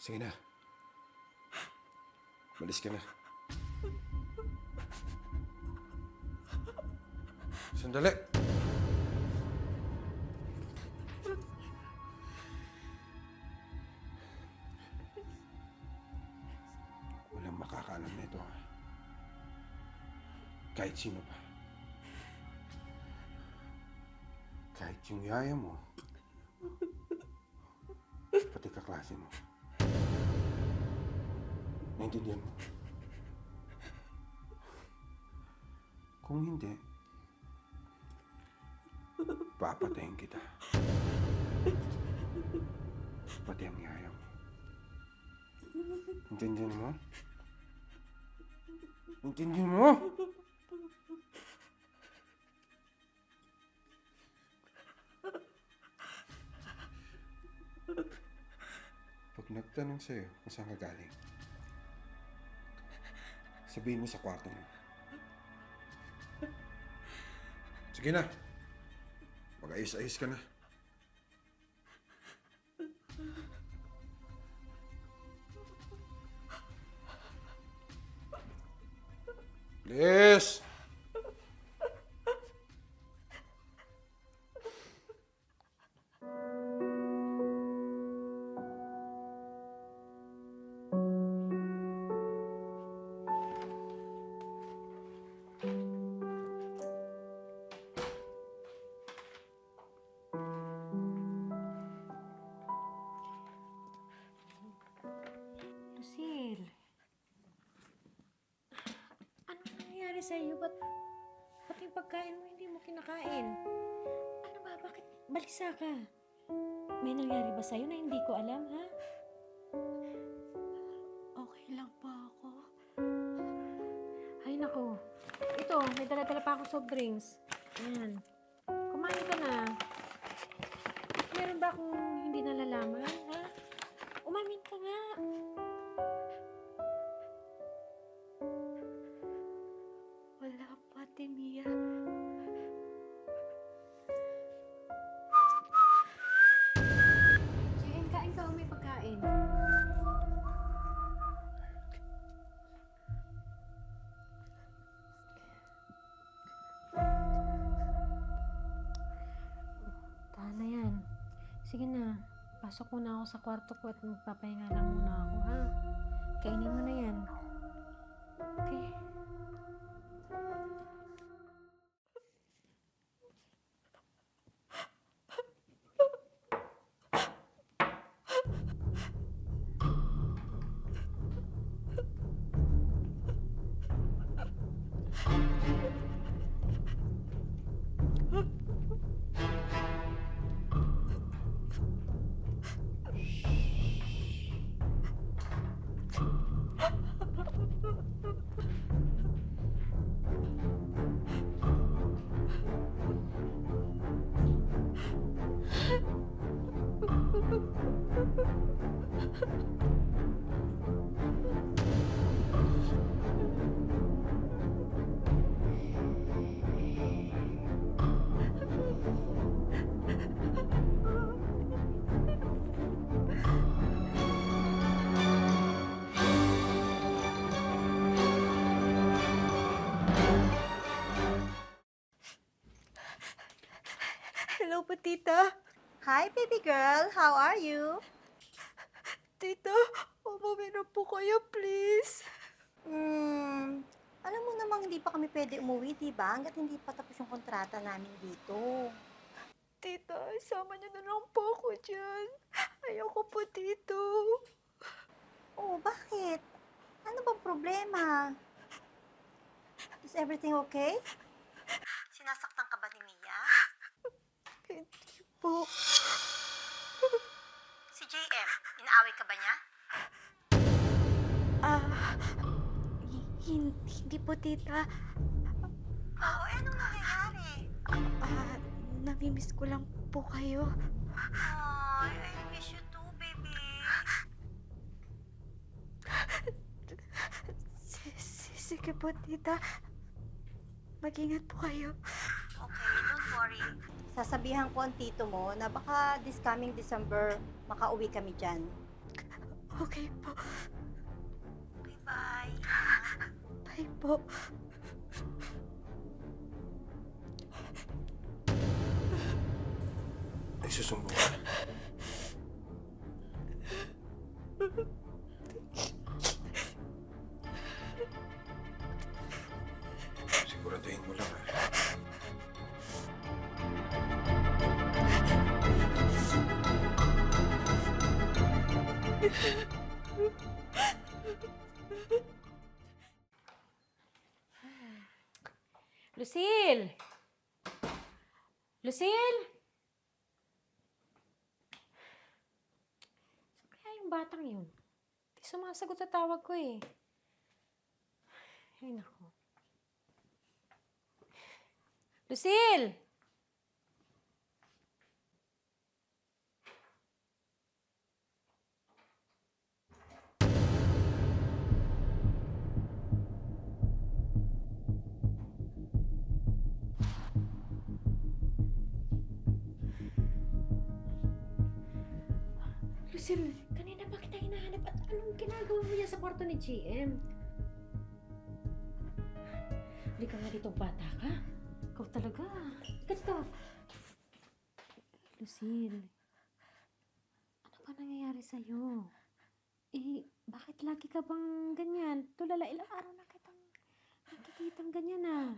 Sige na. Malis ka na. Sandali. Walang makakaalam nito. Kahit sino pa. Kahit yung yaya mo. Pati kaklase mo. Naintindihan mo? Kung hindi, papatayin kita. Pati ang yaya mo. Intindihan mo? Intindihan mo? Pag nagtanong sa'yo kung saan ka galing, sabihin mo sa kwarto mo. Sige na. Mag-ayos-ayos ka na. Please! Lucille, ano nangyayari sa iyo? Ba't yung pagkain mo hindi mo kinakain? Ano ba? Bakit balisa ka? May nangyari ba sa'yo na hindi ko alam, ha? Okay lang po ako. Ay, nako. Ito, may dala-dala pa akong soft drinks. Ayan. Kumain ka na. Meron ba akong hindi nalalaman, ha? Umamin ka nga. Wala pa, Ate Mia. Sige, kain ka o may pagkain. Tahan na yan. Sige na. Pasok muna ako sa kwarto ko at magpapahinga lang muna ako, ha? Kainin mo na yan. Okay? Hello po, Tita. Hi, baby girl. How are you? Tita, umuwi na po kayo, please. Alam mo namang hindi pa kami pwede umuwi, di ba? Hanggat hindi pa tapos yung kontrata namin dito. Tita, isama niyo na lang po ako dyan. Ayoko po dito. Oh, bakit? Ano bang problema? Is everything okay? Sinasaktan ka ba ni Mia? Hindi po. Si JM, inaaway ka ba niya? Hindi po, Tita. Oo, anong nangyayari? Namimiss ko lang po kayo. Ay, I miss you too, baby. Sige po, Tita. Mag-ingat po kayo. Okay, don't worry. Sasabihan ko ang tito mo na baka this coming December makauwi kami dyan. Okay po. Bye. Bye po. Ay, susumbong ka. Siguraduhin mo lang, ha? Lucille! Lucille! Saan kaya yung batang yun? Di sumasagot sa tawag ko eh. Ay, naku. Lucille! Lucille, kanina pa kita hinahanap at anong ginagawa mo yan sa kwarto ni GM? Hindi ka nga dito, bata ka. Ikaw talaga. Ika dito. Lucille, ano ba nangyayari sa'yo? Eh, bakit lagi ka bang ganyan? Tulala, ilang araw na kitang nakikitang ganyan ah.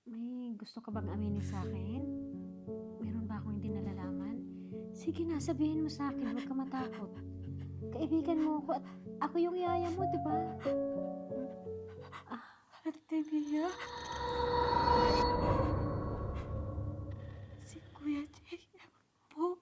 May gusto ka bang aminin sa akin? Meron ba akong hindi nalalaman? Sige na, sabihin mo sa akin, huwag ka matakot. Kaibigan mo ako at ako yung yaya mo, di ba? Ate Mia? Si Kuya JM po.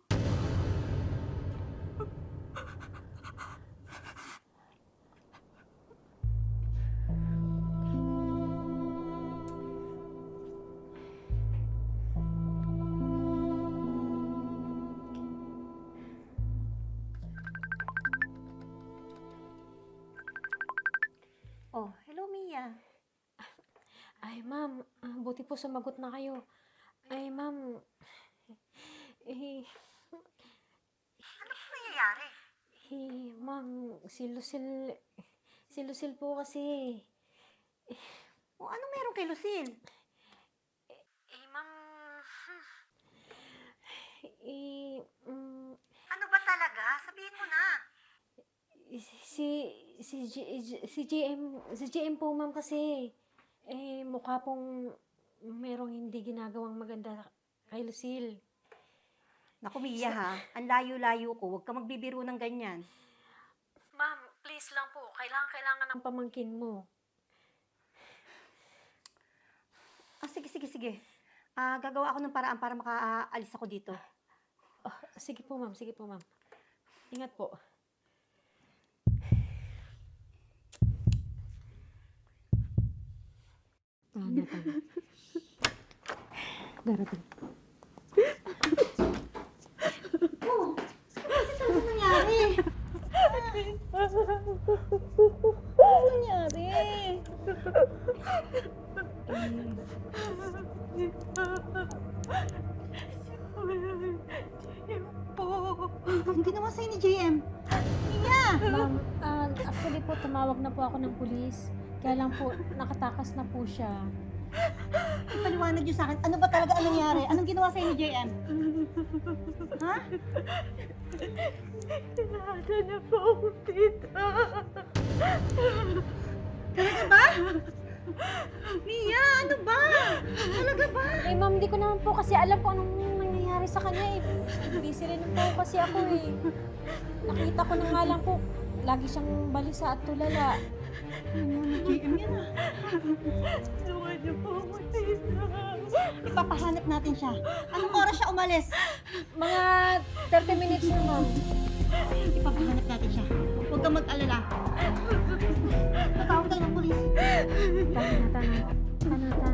Oh, hello Mia. Ay, ma'am, buti po sumagot na kayo. Ay, ma'am, eh, Ano po nangyayari? ma'am, si Lucille po kasi. O ano meron kay Lucille? Ma'am, Ano ba talaga? Sabihin mo na. si GM po, ma'am, kasi, mukha pong merong hindi ginagawang maganda kay Lucille. Naku Mia ha, ang layo-layo ko. Huwag ka magbibiro ng ganyan. Ma'am, please lang po, kailangan ng pamangkin mo. Sige. Gagawa ako ng paraan para makaalis ako dito. Sige po, ma'am. Ingat po. Darating. Ano nangyari? Ano nangyari? Ang ginawa sa'yo ni JM? Mia! Ma'am, actually po, tumawag na po ako ng pulis. Kaya lang po, nakatakas na po siya. Ipaliwanag niyo sa akin, ano ba talaga ang nangyari? Anong ginawa sa'yo ni JM? Ha? Nasa na po ako, tita. Talaga ba? Mia, ano ba? Talaga ba? Eh, ma'am, di ko naman po kasi alam kung anong nangyayari sa kanya eh. Busy rin po kasi ako eh. Nakita ko na nga lang po, lagi siyang balisa at tulala. JM yan ah. Tulungan niyo po ako, tita. Ipapahanap natin siya. Anong oras siya umalis? Mga 30 minutes na, ma'am. Ipapahanap natin siya. Huwag kang mag-alala. Tatawag tayo ng pulis. Tana.